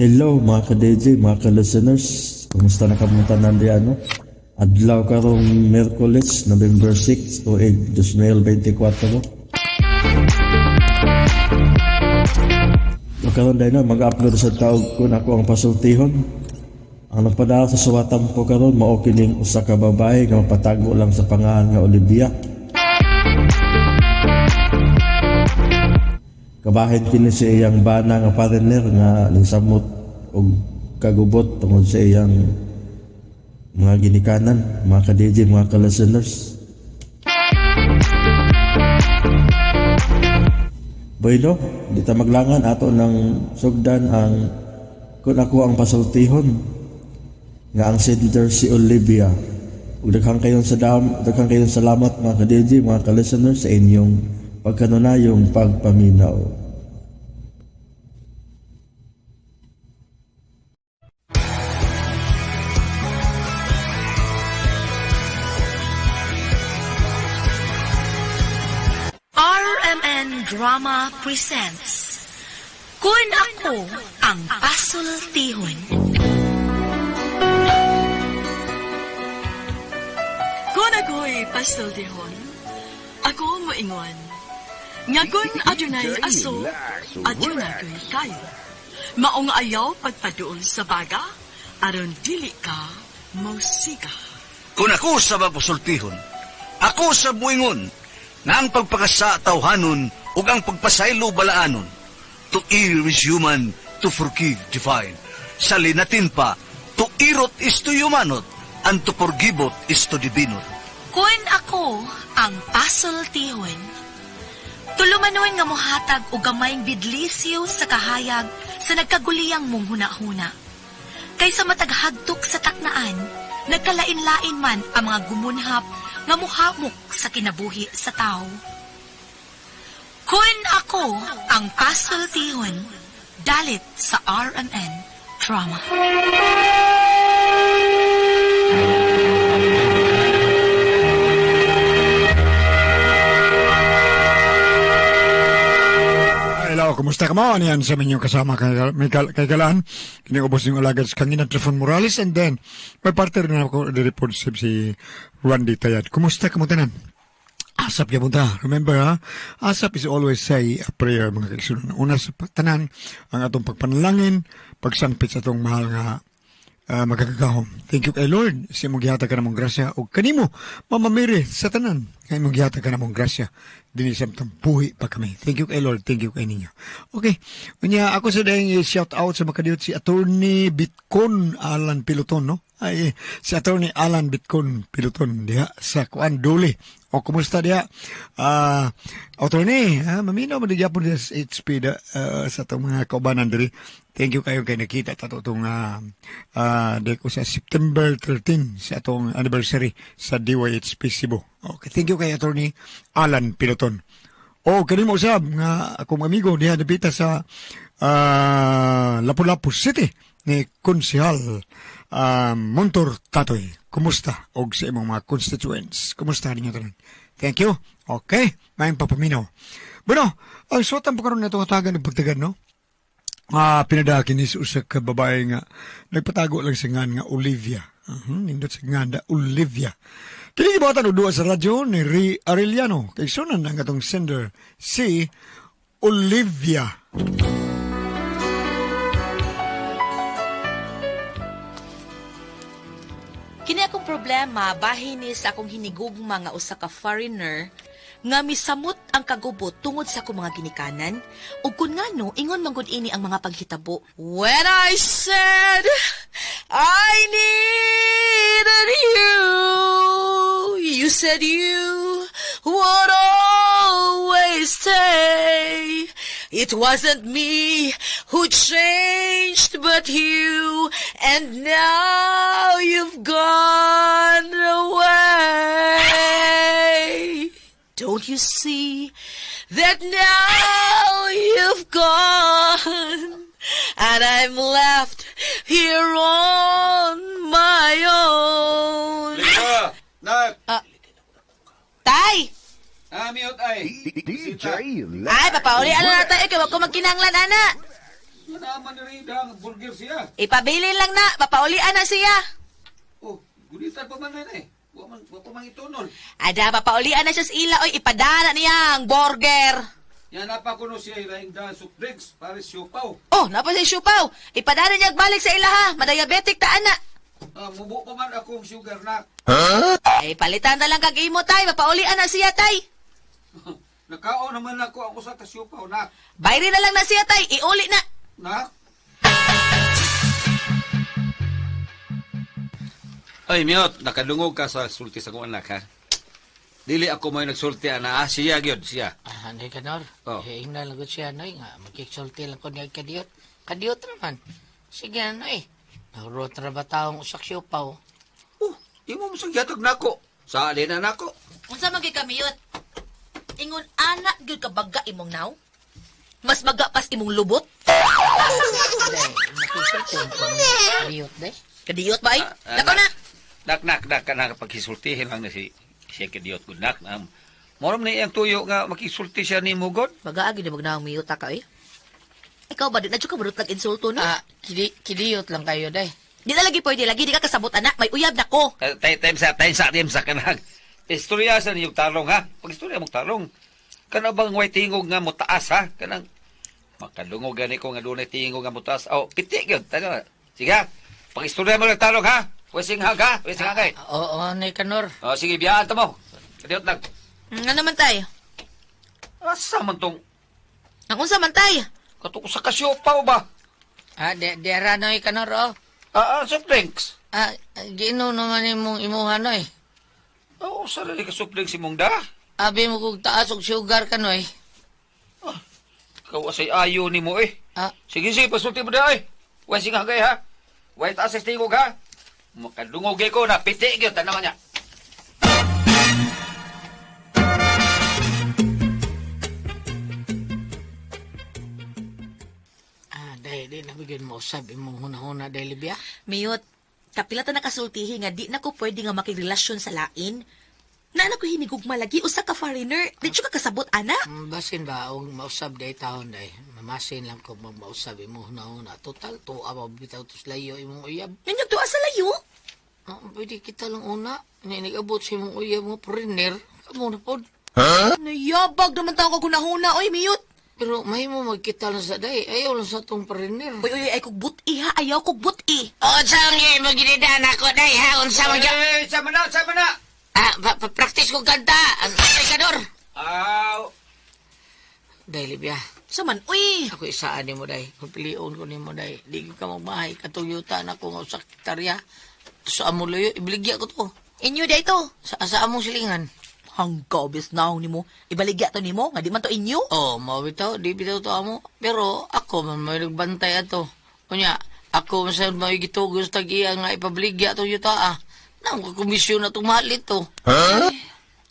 Hello mga ka-DJ, mga ka-listeners. Kumusta na kamunta nandiyan? Adlaw karong Miyerkules, November 6 o 8, 2024. Karon dahil na mag-upload sa taog ko na ako ang pasultihon. Ang nagpadala sa suwatan ko karon mao kining usa ka babae nga mapatago lang sa pangalan nga Olivia. Kabahin kini sa iyang bana nga partner nga nisamot og kagubot tungod sa iyang mga ginikanan, mga ka-DJ, mga ka-listeners. Bueno, di ta maglangan ato ng sugdan ang kung ako ang pasultihon nga ang sender si Olivia. Ug daghang kayong salamat mga ka-DJ, mga ka-listeners sa inyong pagkanunayong pagpaminaw. RMN Drama presents Kun Ako Ang Pasultihon. Kun ako'y pasultihon, ako moingon. Nga kun adunay aso, adunay kayo. Maong ayaw pagpaduol sa baga, aron dili ka mausika. Kung ako sa mapasultihon, ako sa buingon, nga ang pagpakasa tawhanon ug ang pagpasaylo balaanon. To err is human, to forgive divine. Sa linatin pa, to irot is to humanot, and to forgivot is to divinot. Kun ako ang pasultihon, tulumanon nga mohatag og gamayng bidlisyo sa kahayag sa nagkaguliyang mong huna-huna. Kaysa mataghagtok sa taknaan, nagkalain-lain man ang mga gumunhap nga muhamok sa kinabuhi sa tao. Kun ako ang pasultihon, dalit sa RMN Drama. Hello, kumusta ka mo? Yan sa inyong kasama kay Galan. Kiniubos yung alagad sa kangina Trifon Morales, and then may partner na ako di-report si Randy Tayad. Kumusta ka mo tanan? Asap ya punta. Remember ha? Asap is always say a prayer mga kaisunod. Una sa tanan, ang atong pagpanalangin, pagsangpit sa atong mahal nga magagagahom. Thank you kay Lord. Sa imong gihata ka namong grasya. O kanimo, mamamiri sa tanan. Kay imong gihata ka namong grasya. Dinisamtang buhi pa kami. Thank you kay Lord. Thank you kay ninyo. Okay. Unya, ako sa dahing shout out sa makadiyot si Attorney Bitcon Alan Piloton, no? Ay, si Attorney Alan Bitcon Piloton diha sa Kuan Dole. O kumusta diha? Attorney, maminaw mo diya po sa HP sa itong mga kaubanan diri. Thank you kayo kay nakita tato itong deko sa September 13 sa itong anniversary sa DYHP Cebu. Okay, thank you kay Attorney Alan Piloton. O kanimo usab nga akong amigo diha dapita sa Lapu-Lapu City ni Konsehal Montor Tatoy. Kumusta? Og sa imong mga constituents. Kumusta ninyo tanan? Thank you. Okay, may papaminaw. Bueno, ang suwatan po karon na itong hatagan ng pagtagan, no? Pinadakin ni usa ka babae nga nagpatago lang sa ngan nga Olivia. Nindot sa ngan da Olivia. Kini gibatan og duwa sa radyo ni Arellano. Kay sunan ang atong sender si Olivia. Kini akong problema bahin ni sa akong hinigugma nga usa ka foreigner nga misamot ang kagubot tungod sa akong mga ginikanan ug kun ngano ingon man gud ini ang mga paghitabo. When I said I needed you, you said you would always stay. It wasn't me who changed but you, and now you've gone away. Don't you see that now you've gone, and I'm left here on my own. Tay! Mute ay. DJ Ay, papauli, ano na tayo? Kaya wag ko magkinanglan, ana. Yan naman rin ang burger siya. Ipabili lang na, papaulian na siya. Oh, gulitan pa man na eh. Wa pa man itunol. Ada, papaulian na siya sa ila, oy, ipadana niya ang burger. Yan napakuno siya ilaing daan soft drinks para siupaw. Oh, napa si Siupaw. Ipadana niya balik sa ila ha, madiabetic ta ana. Mubo pa man akong sugar na. Ay, palitan na lang kag imo, tay, papaulian na siya, tay. Nakaon naman ako ang usa ka siupaw na. Bayri na lang na siya, tay, iuli na. Na? Ay, Miyot, nakadungog ka sa sulti sa kong anak, ha? Dili ako may nagsulti, ana. Siya, gyud, siya. Hindi ka, Nor. Oh. Hingna lang ko siya, Noy, nga. Magkiksulti lang ko niya kadiyot. Kadiyot naman. Sige, Noy. Nagurot na ba taong usak siupaw? Oh, imo mo sagyatog na ako. Sali na nako. Unsa man gyud kamiyot? Ingon anak gyud ka baga imong naw? Mas baga pas imong lubot? Day, makiksulti ko niya kadiyot, day. Kadiyot ba ay? Dako na. Nak, ka pagkisultihin lang na siya kadiyot ko, nak. Moram na iyang tuyo nga makisulti siya ni Mugod. Baga agi na magnaong miyot ta ka eh. Ikaw ba, di na ka marut nag-insulto no? Kidiyot lang kayo, day. Di na lagi pwede lagi, di ka kasabot anak, may uyab na ko. Time sa kanang. Istorya sa niyong talong, ha? Pag-istorya mong talong. Kana bang way tingog nga mo taas, ha? Kanang makadungog gani ko nga dunay tingog nga mo taas. Oh, piti gyud. Sige, ha? Pag-istorya mo ng talong, ha? Wesing hag, ha? Wesing hagay. Oo, Noy ka, Nor. Oh, sige, biyaan to mo. Kadiyot lang. Nga naman tay. Asa man tong Ang unsa man tay? katok sa kasiopaw ba? Dera, Noy ka, Nor, oh. Soft drinks. Gino naman imong imuhan, Noy. Oo, sarili ka soft drinks imong da. Abi mo kung taas og sugar ka, Noy. Kawasay ayo ni mo eh. Sige, pasulti mo da eh. Wesing hagay, ha? Way taas sa tingog, ha? Makadungog ko na piti gyud tanaman niya. Day, di nabigyan mo usab imong hunahuna, day, Libya. Miyot, kapila ta nakasultihi nga di na ko pwede nga makirelasyon sa lain. Na ko hinigugma lagi, usa ka foreigner. Di ka kasabot, ana? Basin ba, og mausab day taon, day. Mamasin lang ko mausab imong hunahuna. Total, tuwa ba bitaw tos layo imong uyab. Yan yung tuwa sa layo? Pwede kita lang una. Nag-abot sa imong uyab mo, foreigner. Kamu na po. Nayabag naman tao ko kunahuna, oy, Miyot. Pero may mo magkita lang sa day. Ayaw lang sa tong foreigner. Uy, ay kog buti ha, ayaw kog buti. O, saan nga maginidan ako, day, ha? Unsa mo dyan? Sama na. Practice ko kanta. Ang kador. Day, Libya. Saman, uy. Ako isaan ni mo, day. Kung piliun ko ni mo, day. Di ko ka magmahay. Katuyutan ako nga usak tarya. Sa amuloyo, ibaligya ko to. Inyo da ito. Sa among silingan. Hanggaw, bisnaw ni mo. Ibaligya to ni mo, nga di man to inyo. Oh, mau bitaw, di bitaw to amo. Pero ako man may nagbantay ato. Kunya, ako man sa may gitugos tag-iya nga ipabaligya to yuta Nang komisyon na itong mahal ito.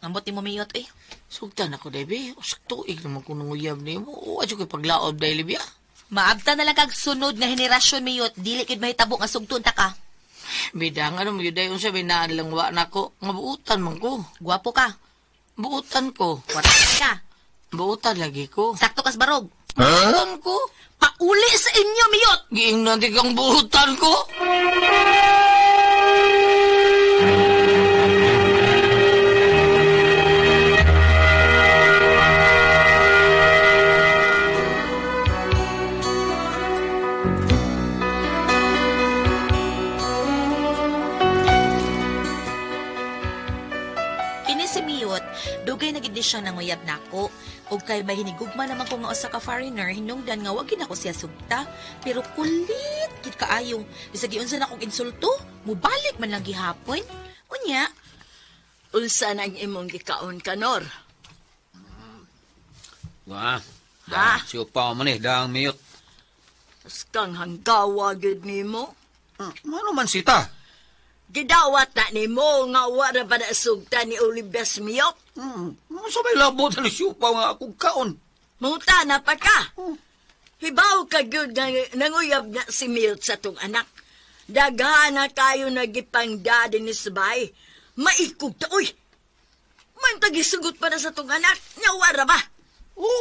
Ambot ni mo, Miyot, eh. Sugtan ako, Debe. Usak tuig naman kung nanguyab ni mo. O, adyo ko'y paglaob, day, Libya. Maabta na lang kag sunod nga henerasyon, Miyot. Dili kid mahitabo nga sugtun ta ka. Bidang, ano mo yun, day, unsa binaan lang wa na ko. Nga buutan man ko. Gwapo ka. Buutan ko. Wartan ka. Buutan lagi ko. Sakto kas barog. Buutan ko. Pauli sa inyo, Miyot. Giing nanti kang buutan ko. Dugay na gid siya nanguyab nako. Ug kay mahinigugma naman ko nga usa ka foreigner, hinungdan nga wag ako siya sugta, pero kulit gid kaayo. Bisag giunsa na kog insulto, mubalik man lang gihapon. Unya, Unsa nang imong gikaon ka, Nor? Wah. Ha? Siupaw man eh, dang Miyot. Kang hanggawa gid nimo? Ano man sita? Gidawat na nimo nga wala pa na sugta ni Olivas Miyot. Sa may labot na siupaw nga akong kaon. Muta na pa ka. Hibaw ka gyud nga nanguyab na si Miyot sa tong anak. Daghan na kayo nagipangdadi ni Sabay. Maikog ta, uy! Man tagisugot pa na sa tong anak. Nyawara ba?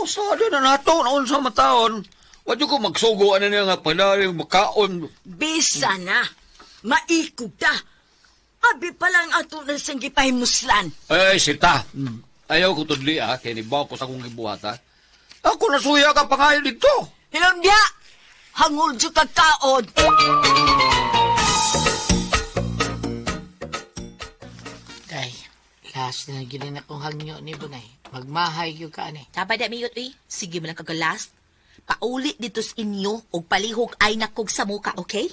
Sada na nato, naon sa mataon. Wadyo ko magsugo ano niya nga pala yung makaon. Bisa na. Maikog ta. Abi palang ato na siyang gipahimuslan. Ay, sita. Ayaw ko tudli kaya nibaw ko sa akong gibuhata. Ako nasuya ka pa ngayon dito. Hilongya! Hangul dyo kagkaon. Day, last na ginin akong hangyo ni Bunay. Magmahay yung ka ni. Taba da miyot, uy. Sige mo lang kagalas. Paulit dito sa inyo o palihog ay nakog sa muka, okay?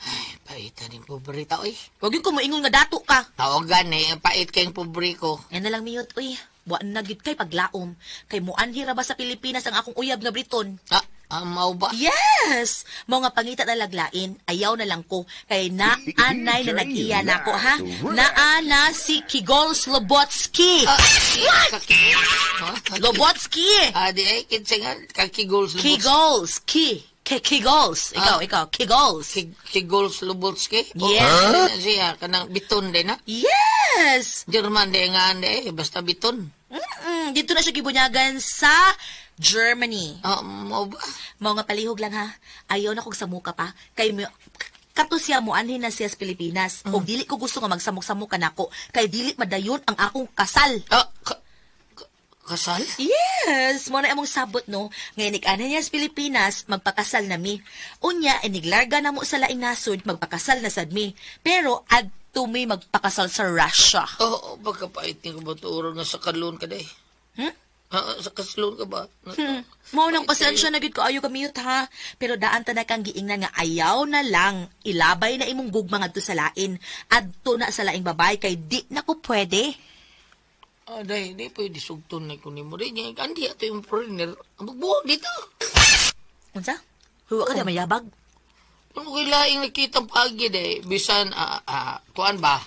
Ay, paitan yung pobrita, oy. Huwag yung kumuingon nga dato ka. Tawagan ang pait kayong pobre ko. Yan na lang miyot, uy. Buwan na gid kay paglaom. Kay muanhira ba sa Pilipinas ang akong uyab nga Briton? Mau ba? Yes! Mga nga pangita na laglain, ayaw na lang ko. Kay naanay na nag-iya na ko, ha? Naana si Kigol Slobotsky. Slobotsky! Di ay, kinsingan, kakigols lubotski. Kigols! Kigols! Ikaw, Kigols! Kigols lubotski? Yes. Siya, kanang biton din, ha? Yes! German din nga, basta biton. Dito na siya gibunyagan sa Germany. Mau ba? Mga nga palihog lang, ha? Ayaw na kong sa muka pa. Kay kato siya mo anhin na siya sa Pilipinas. O dili ko gusto nga magsamok-samok ka nako. Kay dili madayon ang akong kasal. Kasal? Yes! Muna among sabot, no? Ngayon, ik-anan niya sa Pilipinas, magpakasal na mi. Unya, iniglarga na mo sa laing nasod, magpakasal na sad mi. Pero, adto mi magpakasal sa Russia. Pagkapait niya ka ba tuuro nga sa kalon ka day? Sa kaslon ka ba? Maunang pasensya na gid ko ayo kamiyot, ha. Pero daan ta na kang giingnan nga ayaw na lang ilabay na imong gugma ngadto sa lain. Adto na sa laing babay kay di na ko pwede. Day, di pwede sugton na ko ni mo. Day, andi ato yung foreigner. Magbuwag dito. Unsa? Huwa ka na mayabag. Ano kay laing nakitang pagi, day? Bisan, kuan ba?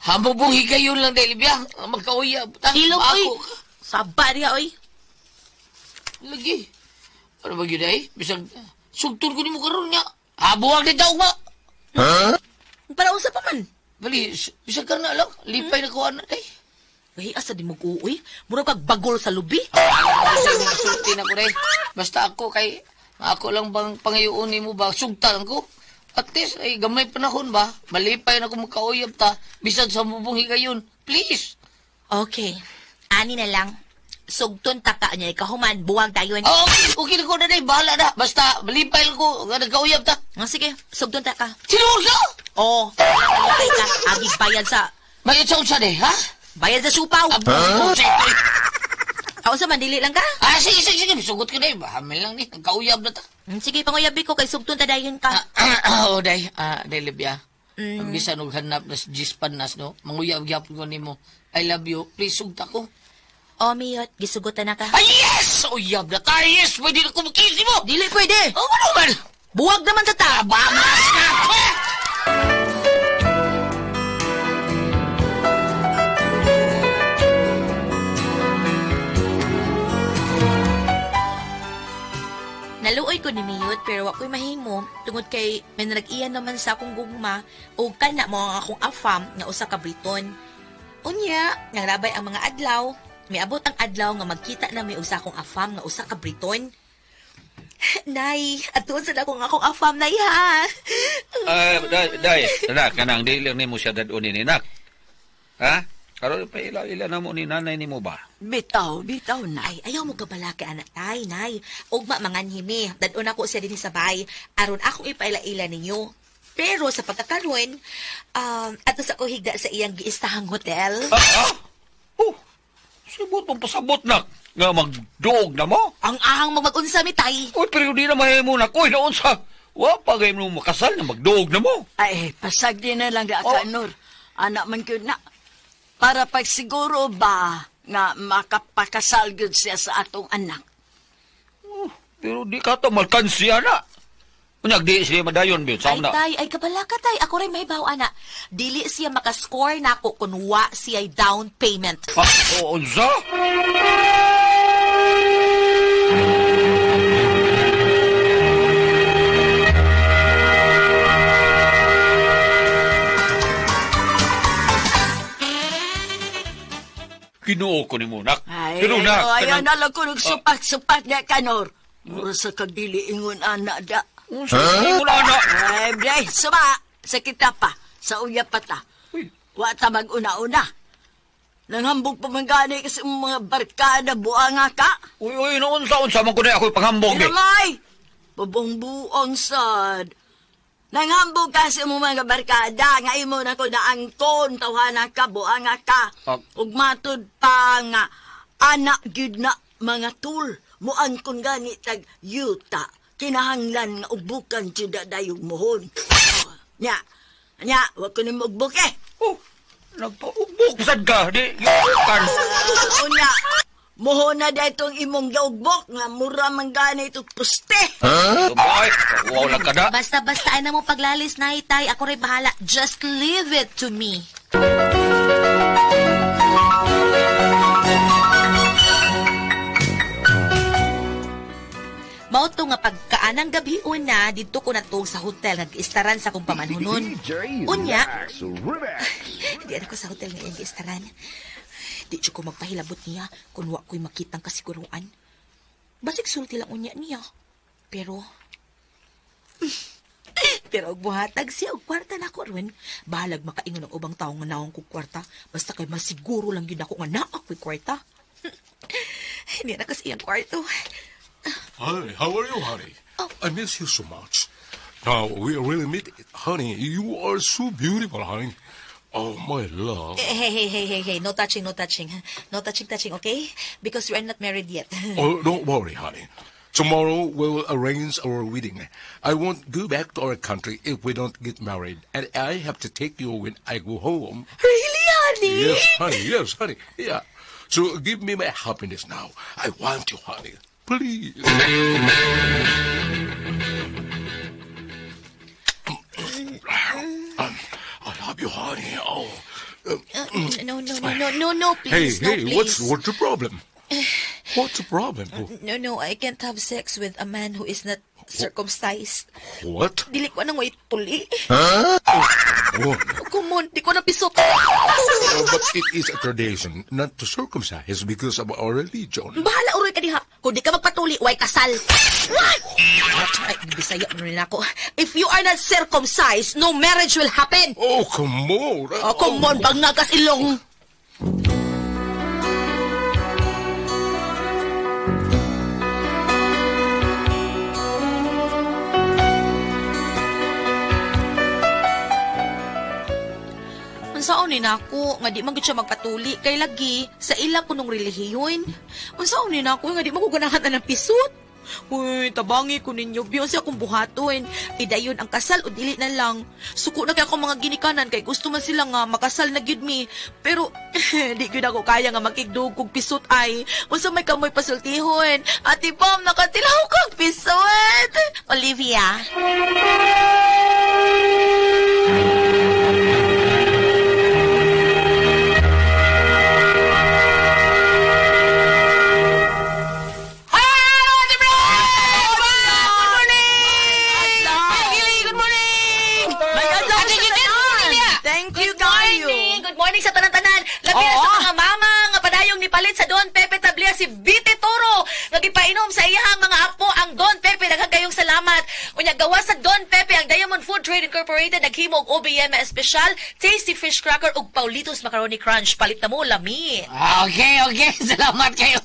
Hamubong higayon lang, day, Libya. Magkauyab. Hilog, oy. Saba niya, oy. Lagi. Ano ba yun, day? Bisan, sugton ko ni mo karoon niya. Buwag dito ba? Para unsa pa man? Bali, bisan ka na lang. Lipay na kuan na, day. Ay, asa di mo kuuy? Mura kag bagol sa lubi. Kasi nasulti na ko, day. Basta ako kay... Ako lang bang pangayuon mo ba? Sugtan ko. At least, ay gamay panahon ba? Malipay na kung makauyab ta. Bisan sa mubong higayon. Please. Okay. Ani na lang. Sugton taka niya. Ikahuman, buwag tayo. Okay na ko na, day. Bahala na. Basta, malipay lang ko. Nagkauyab ta. Sige, sugton taka. Sinuol ka? Oo. Malipay ka. Agig bayad sa... Bayad sa unsa, day, ha? Bayad sa supaw. Ako sa mandili lang ka? Sige. Sugot ka, day. Hamil lang ni. Nagkauyab na ta. Sige, panguyabi ko kay sugton tadayon ka. Day. Day, Libya. Bisan og hanap na Gispan nas, no? Manguyab-yap ko ni mo. I love you. Please, sugta ko. Miyot. Gisugutan na ka. Ay, yes! Uyab na tayo. Yes! Pwede na kumikisi mo. Dili pwede. Ano man? Buwag naman sa ta. Bangas ka! Naluoy ko ni Miyot pero wa ko'y mahimo tungod kay may nag-iyan naman sa akong gugma o kana mo ang akong afam nga usa ka Briton. Unya, nangrabay ang mga adlaw, may abot ang adlaw nga magkita na may usa akong afam nga usa ka Briton. Nay, atuon sa akong afam nay ha. Day, kanang di lang nimo siya dadon ni nak. Ha? Karon pa ila na mo ni nanay nimo ba? Bitaw na. Ay, ayaw mo kabala kay anak tay, nay. Ugma manganhimi, dadon ako siya din sa bay, aron akong ipaila-ila ninyo. Pero sa pagkakaroon, ato sa ko higda sa iyang giistahang hotel. Sibot mong pasabot na. Nga magdog na mo? Ang ahang mag-unsa mi tay. Uy, pero di na mahimo na. Uy, naon sa... Wa pa kayo mo makasal na magdog na mo. Ay, pasag din na lang da Kanor. Anak man ko na. Para pagsiguro ba nga makapakasal gyud siya sa atong anak. Pero di ka to malkansiya na. Unyag di siya madayon, Bill. Ay, tay, ay kabala ka, tay. Ako rin may baw, ana. Dili siya makascore na ako kung wa siya down payment. Oo, unsa? Kinuo ko ni Munak. Ay, ayaw na lang ko nagsupak-supak na Kanor. Mura sa kagdili ingon anak da. Sige mo lang, anak. Ay, bray, sama. Sa kita pa. Sa uya pa ta. Wa ta mag-una-una. Nanghambog pa man gani kasi mga barkada buanga ka. Uy, naunsa-unsa man ko na ako'y panghambog, eh. Inamay! Bubong-buong sad. Nanghambog ka sa mga barkada. Nga imo na ko na angkon. Tawhana ka, buanga ka. Ug matod pa nga. Anak gyud na mga tool. Muangkon gani tag yuta. Kinahanglan nga ubukan juda dayong mohon. Nya, wag ko ni ugbuk eh. Oh, nagpa-ugbok sad ka, di yukan. Unya, mohon na da itong imong gaugbok nga mura man gani itong puste. Tumay, wow lang ka na. Basta-basta ay na mo paglalis na itay. Ako rin bahala. Just leave it to me. Mauto nga pagkaanang gabi una, dito ko na to sa hotel nag-istaran sa kong pamanhunon. Unya, di ako sa hotel ngayon nag-istaran. Di ko magpahilabot niya kung wa ko'y makitang kasiguruan. Basig sulti lang unya niya. Pero og buhatag siya og kwarta na ko ron. Bahalag makaingon ng ubang tao nga naong kong kwarta. Basta kay masiguro lang yun ako nga naak ko'y kwarta. Hindi na kasi yung kwarto. Honey, how are you, honey? I miss you so much. Now, we really meet. Honey, you are so beautiful, honey. Oh, my love. Hey. No touching. No touching, okay? Because we are not married yet. Oh, don't worry, honey. Tomorrow, we will arrange our wedding. I won't go back to our country if we don't get married. And I have to take you when I go home. Really, honey? Yes, honey. Yeah. So, give me my happiness now. I want you, honey. Please. I love you, honey. Oh. No, please. Hey, please. what's the problem? What's the problem? No, I can't have sex with a man who is not circumcised. What? Dili ko nang way tuli. Oh. Kumon, di ko na pisot. But it is a tradition not to circumcise because of our religion. Bahala uroy ka diha. Kung di ka magpatuli, way kasal. Ay, Bisaya mo rin ako. If you are not circumcised, no marriage will happen. Oh, come on. Come on, bangagas ilong. Unsaon ni nako nga di man gud siya magpatuli kay lagi sa ilang kunong relihiyon. Unsaon ni nako nga di man ko ganahan ng pisot. Uy, tabangi ko ninyo biyon siya kung buhaton. Idayon ang kasal o dili na lang. Suko na kay ako mga ginikanan kay gusto man sila nga makasal na gyud mi. Pero di gyud ako kaya nga makigdug kog pisot ay. Unsa may kamoy pasultihon? Ati Pam nakatilaw kog pisot. Olivia. Sa tanan-tanan, labi na sa mga mama nga padayong nipalit sa Don Pepe Tablia si Vite Toro nga gipainom sa iyang mga apo ang Don Pepe. Daghang salamat. Unya gawa sa Don Pepe ang Diamond Food Trade Incorporated naghimo og OBM special, tasty fish cracker ug Paulitos macaroni crunch. Palit na mo lami. Okay. Salamat kayo.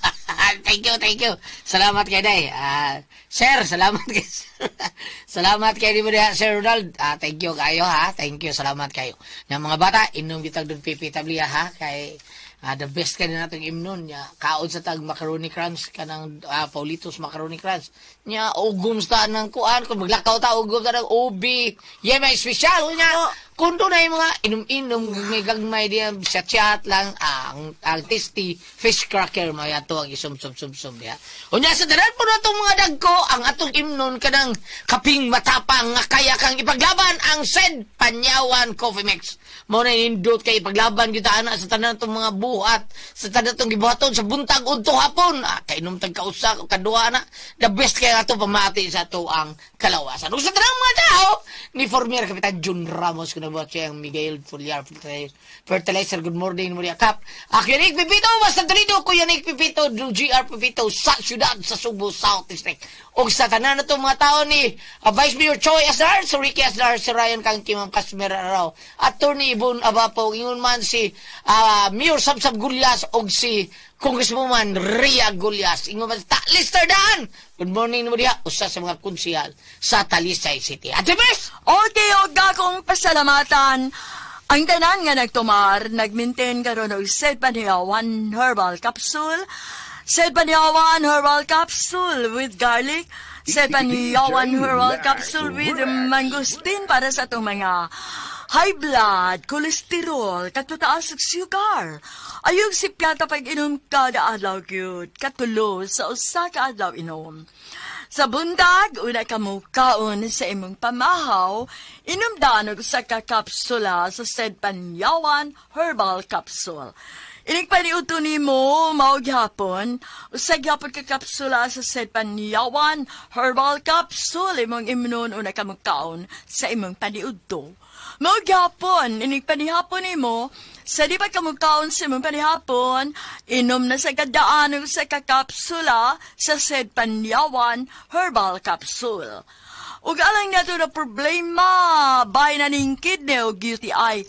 Thank you. Salamat kayo, Day. Sir, salamat kayo. Salamat kayo mo diha, Sir Ronald. Thank you kayo, ha. Thank you, salamat kayo. Yang mga bata, inom bitag Don Pepe Tablia, ha. Kay the best ka na natong imnon niya. Kaod sa tag macaroni crunch kanang Paulitos macaroni crunch. Nya ugom sa nang kuan kung maglakaw ta ugom sa nang ubi. May special niya. Kundo na yung mga inom-inom may gagmay diya chat lang ang tasty fish cracker mo yato ang isum-sum diya. Unya sa dalan po na itong mga dagko ang atong imnon kanang kaping matapang nga kaya kang ipaglaban ang Sed Panyawan Coffee Mix. Mo na indot kay ipaglaban kita ana sa tanan itong mga buhat sa tanan itong gibuhaton sa buntag unto hapon. Kainom tag kausa kadua na the best kay ato pamati sa ato ang kalawasan. Ug sa tanang mga tao ni Formier Kapitan Jun Ramos kuno mo siya ang Miguel Foliar Fertilizer. Good morning mo niya kap. Akinig Pipito basta dito ko yan Pipito do GR Pipito sa syudad sa Subo South District. Og sa tanan na to mga tao ni Vice Mayor Choi Azar, si Ricky Azar, si Ryan Kang Kimang Kasmer Araw, Attorney Ibon Abapo, ingon man si Mayor Sabsab Gulyas og si Congresswoman Ria Gulyas. Ingon man ta Lister Dan. Good morning mo diha usa sa mga konsehal sa Talisay City. Ate Bes! Okay, og akong pasalamatan. Ang tanan nga nagtumar, nagmaintain karon og Said Paniawan Herbal Capsule. Said Paniawan Herbal Capsule with garlic. Said Paniawan Herbal Capsule with mangosteen para sa itong mga high blood, cholesterol, katutaas og sugar. Ayog si piyata pag inom kada adlaw gyud, katulo sa usa ka adlaw inom. Sa bundag, una ka mo kaon sa imong pamahaw, inumdan og sa kakapsula sa Said Paniawan Herbal Capsule. Inig paniuto ni mo, maog hapon, usag hapon ka kapsula sa Said Paniawan Herbal Capsule, imong imnon una ka mo kaon sa imong paniuto. Maog hapon, inig panihapon ni mo, sa di pa ka mo kaon sa imong panihapon, inom na sa gadaan og sa kakapsula sa Said Paniawan Herbal Capsule. Ug alang na to na problema, bay na ning kidney o UTI,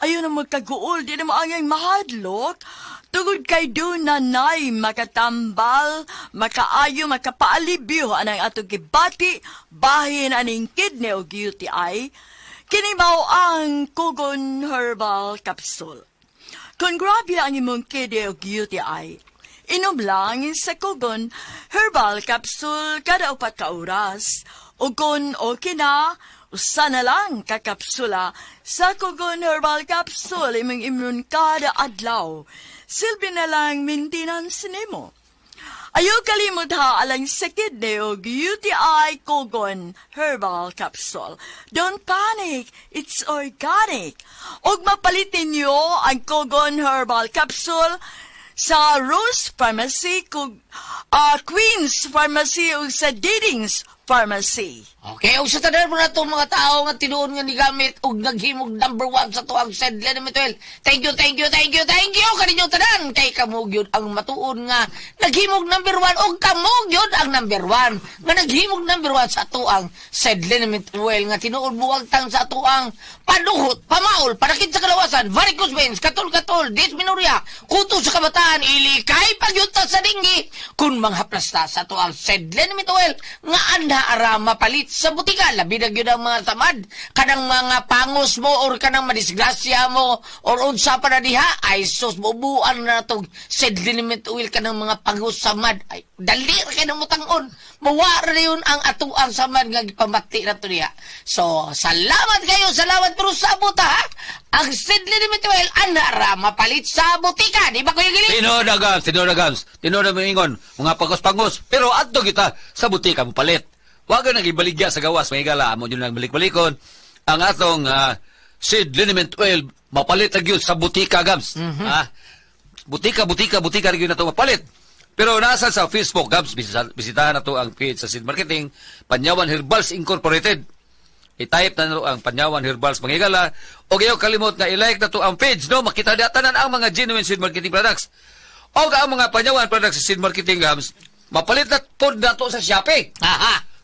ayaw na magkaguol, di na maangay mahadlok. Tugod kay doon nanay, makatambal, makaayo, makapaalibyo, anang atong gibati, bahin aning kidney o UTI. Kinimaw ang Kugon Herbal Capsule. Kung grabe ang imong kidney o UTI, inom lang sa Kugon Herbal Capsule kada 4 ka oras. O kung okay na, usa na lang kakapsula sa Kugon Herbal Capsule imong imnon kada adlaw. Silbi na lang maintenance nimo. Ayaw kalimot ha alang sa kidney o UTI Kugon Herbal Capsule. Don't panic, it's organic. Og mapalitin nyo ang Kugon Herbal Capsule sa Rose Pharmacy, Queen's Pharmacy o sa Diding's Pharmacy. Okay, og sa tanan mo na itong mga tao nga tinuon nga nigamit og naghimog number 1 sa tuwang Said Lenemituel. Thank you kaninyo tanan. Kay kamog yun ang matuon nga naghimog number 1 og kamog yun ang number 1 nga naghimog number 1 sa tuwang Said Lenemituel nga tinuon buwag tang sa tuwang paduhot, pamaol, panakit sa kalawasan, varicose veins, katol-katol, dysmenorrhea, kuto sa kabataan, ilikay pagyuta sa dinggi. Kung manghaplas sa tuwang Said Lenemituel nga anda ara mapalit sa butika, labi na yun ang mga tamad, kanang mga pangos mo or kanang madisgrasya mo or unsa pa na diha, ay sus, bubuan na itong Said Lenemituel kanang mga pangos samad, ay dalir ka ng mutangon, mawara na yun ang atuang samad nga gipamati na ito diha. So, salamat kayo, salamat pero sa buta, ha? Ang Said Lenemituel anara mapalit sa butika, di ba kuya Gili? Tinodagams, mo ingon, mga pangos-pangos, pero adto kita sa butika mo palit. Huwag ka nag-ibaligya sa gawas, may gala, mo yun nagbalik-balikon. Ang atong Said Lenemituel, mapalit na yun sa butika, Gams. Butika rin yun na ito mapalit. Pero nasa sa Facebook, Gams, bisitahan na ito ang page sa Seed Marketing, Panyawan Herbals Incorporated. I-type na ito ang Panyawan Herbals Mangigala. O kayo kalimot na i-like na ito ang page, no? Makita datanan ang mga genuine Seed Marketing products. O ang mga Panyawan products sa Seed Marketing, Gams, mapalit na po na ito sa Shopee.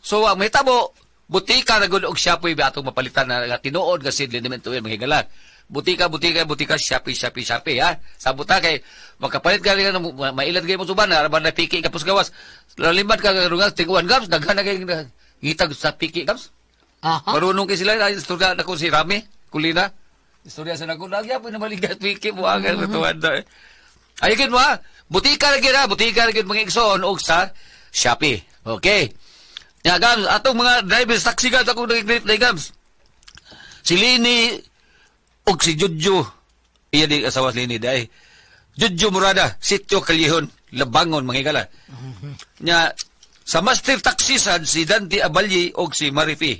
So, ang mahitabo, butika na gud og Shopee ba atong mapalitan na tinuod nga Said Lenemituel Mangigala. Butika, Shopee, ha? Sa buta kay, makapalit ka rin, mailat kayo mo suban, harapan na piki kapos gawas. Lalimad ka, rungas, tinguan, Gams, daghan na kayo ngitag sa piki, Gams. Marunong kayo sila, istorya na ko si Rami, Kulina. Istorya sa nako, nagya po na maligat piki mo, agal na tuwan na. Ayagin mo, ha? Butika na gid mga igsoon og sa Shopee. Okay. Ya, Gams, atong mga drivers, taxi guys, ako nag-greet na, Gams. Si Lini, og si Judjo, iya di asawa si Lini, dahil Judjo Murada, Sitio Callejon, Labangon, Mangigala. Nya, sa Master Taxisan, si Dante Abalyi, og si Marifi.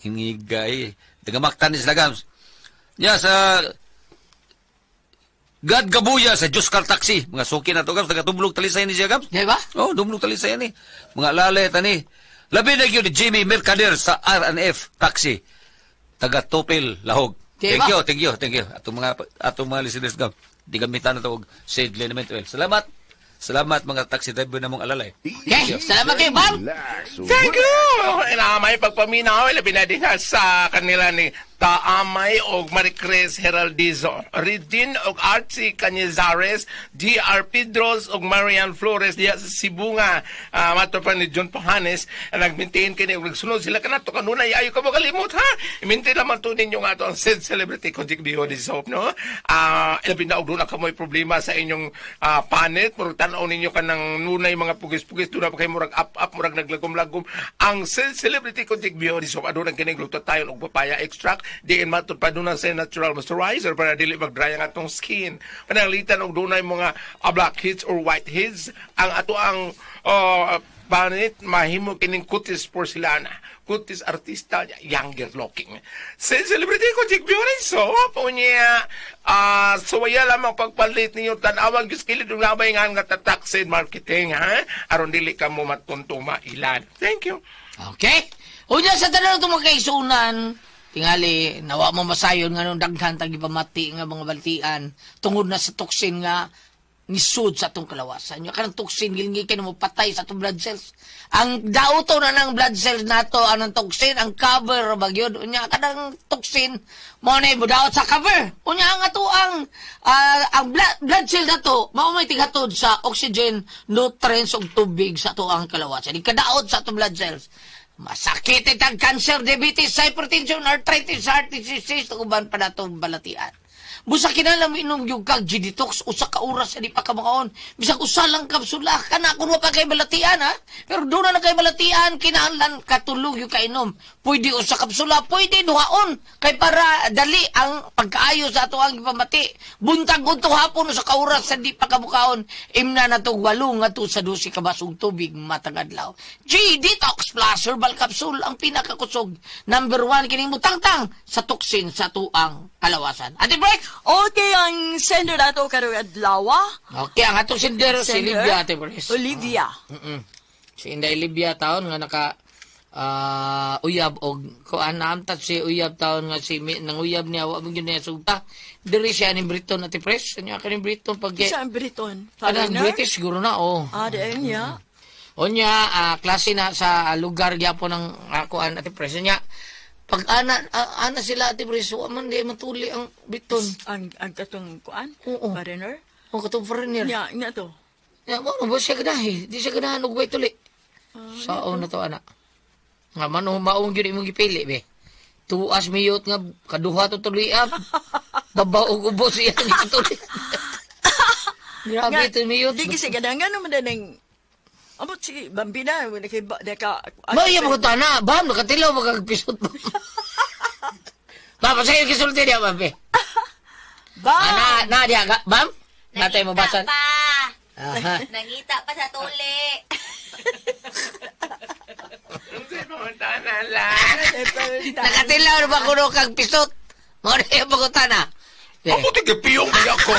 Hingigay, tagamaktan sila, Gams. Nya, sa God Gabuya, sa Juskar Taxi, mga suki na to, Gams, taga-tumblog talisay ni siya, Gams. Di ba? Oh, tumblog talisay ni. Mga lalay, tani. Labi na yun ni Jimmy Mercader sa R&F Taxi. taga Tupil, Lahog. Diba? Thank you. Atong mga listeners gam. Di gamitan na ito og shade element oil. Salamat mga taxi driver na mong alalay. Okay, salamat kayo, Bam. Thank you! May pagpaminaw, labi na din sa kanila ni Taamay o Maricres Heraldizo, Ridin o Archie Cañizares, D.R. Pedros o Marian Flores diya sa Sibunga, matopan ni John Pahanes, nag-maintain kini o nagsunod sila kanato kanunay, ayaw ka mo kalimut ha? I-maintain naman to ninyo nga to ang said celebrity Kojik Biho di Soap, no? Labi na og doon ka may problema sa inyong panet, murag tanaw ninyo ka ng nunay mga pugis-pugis, doon na pa kayo murag up, murag naglagom-lagom. Ang said celebrity Kojik Biho di Soap, doon ang kinigluto tayo og papaya extract, diin matod pa doon sa natural moisturizer para dili mag-dry ang atong skin. Panalitan og doon mga blackheads or whiteheads. Ang ato ang panit, mahimo kining kutis porcelana. Kutis artista, younger looking. Sa celebrity ko, Jake Beauty, so, po niya, waya lamang pagpalit ninyo, tanawag yung skillet yung labay nga tataksin marketing, ha? Aron dili ka mo matuntuma ilan. Thank you. Okay. Unya sa tanong itong mga kaisunan, tingali, nawa mo masayon nga nung daghan tagi pamati nga mga baltian tungod na sa toxin nga nisud sa atong kalawasan. Yung kanang toxin, gilingi ka na mo patay sa atong blood cells. Ang dauto na ng blood cells nato, anong toxin, ang cover, bagyod. Unya, kanang toxin, mo na ibudaot sa cover. Unya, ang ato ang blood cell na to, maumay tigatod sa oxygen, nutrients, ug tubig sa ato ang kalawasan. Ikadaot sa atong blood cells. Masakit itang cancer, diabetes, hypertension, arthritis, heart disease, tukuban pa na itong balatian. Busa kinalam inom yung kag G-Detox, usa ka oras sa di pa ka makaon. Bisag usa lang kapsula, kana kung pa kay balatian ha. Pero doon na kay balatian, kinahanglan katulog yung kainom. Pwede usa kapsula, pwede duhaon. Kay para dali ang pagkaayo sa ato ang ipamati. Buntag unto hapon sa kauras sa di pa ka makaon. Imna na itong 8 nga to sa 12 ka basong tubig matagadlaw. G-Detox Plus Herbal Capsule ang pinakakusog. Number 1 kining mutangtang sa toxin sa tuang kalawasan. Ate Break! Okay, ang sender nato karong adlaw. Okay, ang atong sender si Livia, Ate Boris. Olivia. Si Inday Livia taon nga naka uyab og kuan naamtat si uyab taon nga si nang uyab niya wa man gyud niya sugta. Diri siya ni Briton, Ate Pres. Kanya kaning Briton pag Saan Briton? Foreigner? British siguro na Diyan niya. Onya klase na sa lugar gyapon ng kuan Ate Pres niya. Pag ana sila Ate Pres, wa man di matuli ang Briton. Ang katong kuan? Oo. Foreigner? O katong foreigner. Nya to. Ya mo ba siya ganahi? Di siya ganahan og way tuli. Sao na to ana? Nga man maong gyud imong gipili be. Tuas miyot nga kaduha to tuloy up. Babaw og ubos siya ni tuli. Grabe to miyot. Di kasi gadangan naman ng Amo si Bambina, naka... Maya mo na, Bam, nakatilaw magkagpisot mo. Bam, sa'yo kisulti niya, Bam, be. Bam! Nadia, Bam? Natay mo basan? Nangita pa! Nangita pa sa tuli! Nakatilaw na ba kuno kag pisot? Muna yung pagkutana. Ako tigapiyong kaya ko.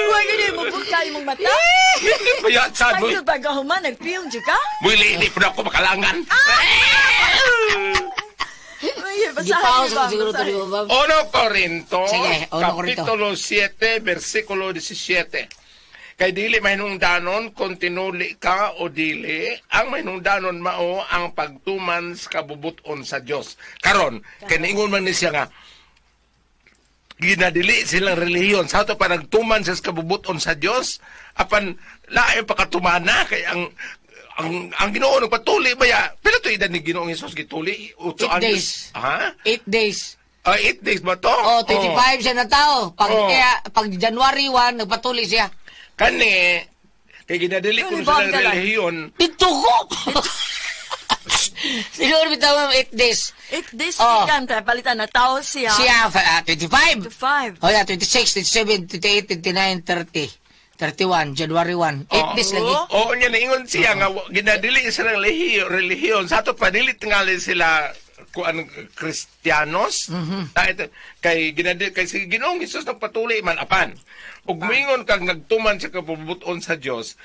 Huwag yun mo buka imong mata. Hindi pa yan, sad mo. Pagkul pagkahuman, nagpiyong ka? Muli, pa na ako makalangan. Gipaos ako siguro ito, di ba, Bam? 1 Corinto, Sige, 1 Corinto. Kapitulo 7, versikulo 17. Kay dili mahinungdanon kung tinuli ka o dili, ang mahinungdanon mao ang pagtuman sa kabubuton sa Dios. Karon, kay niingon man ni siya nga, ginadili silang relihiyon. Sa ito pa nagtuman sa kabubuton sa Dios, apan laing pakatumana kay ang Ginoo nagpatuli ba ya? Pero to edad ni Ginoong Hesus gituli 8 days. Ha? 8 days. 8 days ba to? 25 siya na tao. Pag January 1, nagpatuli siya. Kani, kay ginadili ko silang relihiyon. Ito ko! Siguro bitaw 8 days. 8 days kan palitan na tao siya. Siya 25. 25. Oh yeah, 26, 27, 28, 29, 30. 31, January 1. 8 days lagi. Oo, niya naingon siya nga ginadili silang relihiyon. Sa ito pa, dili tingali sila kuan Kristiyanos. Kay ginadili, kay si Ginoong Hesus nagpatuli man apan. Ug mingon kag nagtuman sa kabubuton sa Dios.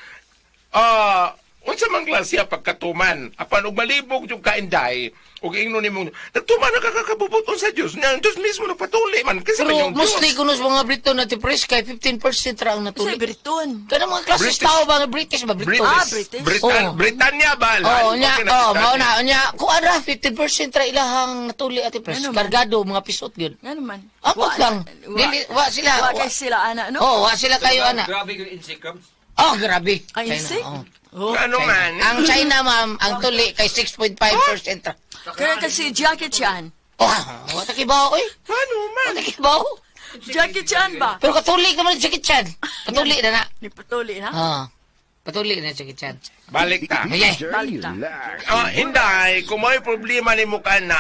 unsa man klasya pagkatuman, apan og malibog yung kainday, ug ingnon nimo, nagtuman na kakakabubuton sa Dios. Nya ang Dios mismo nagpatuli man kasi Pero yung Dios. mostly kuno sa mga Briton na tipres kay 15% ra ang Sa natuli. Briton. Kana mga klases British. tao ba nga British ba Briton? British. Oh. Britanya ba? Oh, nya, Okay na oh, mao Britanya. na, kuan ra 15% ra ilahang natuli at tipres. Ano man? Kargado mga pisot gyud. Nga naman. Apo lang. Dili wa sila. Wa kay sila, ana, no? Oh, wa sila kayo ana. Grabe yung insikam. Oh, grabe. Ay, China, insik? oh. Oh. Ano China. man? Ang China, ma'am, ang tuli kay 6.5% ra. Kaya kasi Jackie Chan. Oh, wala kibaw, oy. Ano man? Wala kibaw. Jackie Chan ba? Pero katuli ka man sa kitchen. Katuli na na. Ni patuli na? Ah. Patuli na sa kitchen. Balik ta. Ayay. Balik ta. Inday, kung may problema ni mo ka na,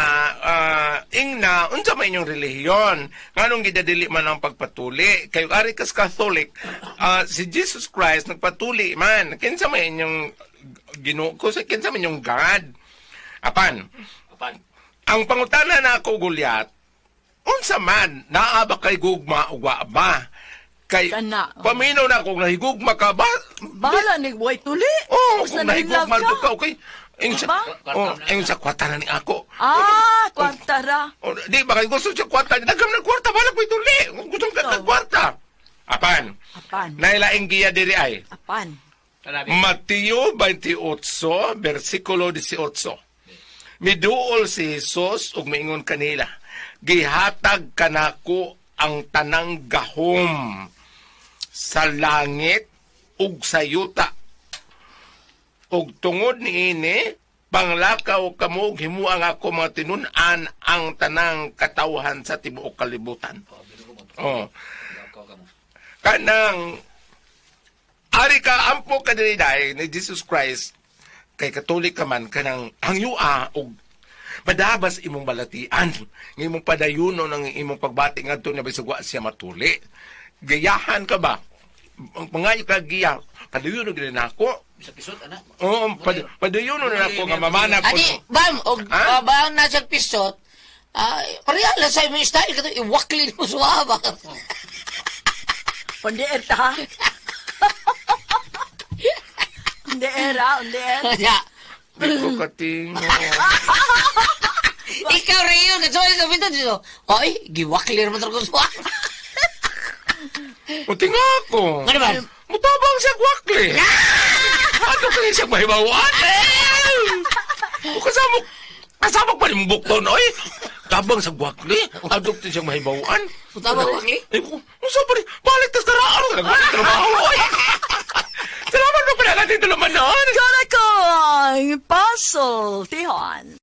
ingna, unsa man inyong relihiyon, nganong gidadili man ang pagpatuli, kayo ari kas Catholic, si Jesus Christ nagpatuli man, kinsa man inyong Ginoo, kinsa man inyong God. Apan, ang pangutana na ako Gulyat, unsa man, naa ba kay gugma o wa ba? Kay, Kana, oh. paminaw na kung nahigugma ka ba? Bahala ni Way Tuli. Oo, Basta kung nahigugma nahilaw ka, okay. Yung sa, Aba? yung sa kwarta na ni ako. Kwartara. O, di ba, kay gusto siya kwarta, nagam ng kwarta, wala ko ituli. Gusto ka ng kwarta. Apan, Apan. nailaing giya diri ay, Apan. Mateo 28, versikulo 18. Miduol si Jesus ug miingon kanila, gihatag kanako ang tanang gahom sa langit ug sa yuta. Ug tungod niini, panglakaw kamo ug himuang ako mga tinun-an ang tanang katawhan sa tibuok kalibutan. Oh. Kanang ari ka ampo ka diri dai ni Jesus Christ kay Katolik ka man kanang hangyua og madabas imong balatian ng imong padayuno ng imong pagbati ngadto na bisugwa siya matuli. Gayahan ka ba? Mga ka giya padayuno gid nako. Sa pisot, anak. Oo, padayuno na nako nga mamana ko. Ani, bam, og ba na sa pisot, pareha lang sa imong style kato iwaklin mo suwaba. Undi erta. Undi era. Ya. Biko kating. Ikaw Rio, nagsuway sa pinto dito. Oy, giwaklir mo talaga suwa. Puti nga ako. Ano ba? Mutabang siya gwakli. Ano ka siya mahibawan? Kasama pa rin bukton, oy. Tabang sa gwakli. Adok din siyang mahibawan. Mutabang gwakli? Usa pa rin. Balik tas karaan. Nagwakli trabaho, oy. Salamat na pala natin tuluman noon. Kana ko ang puzzle, Tihon.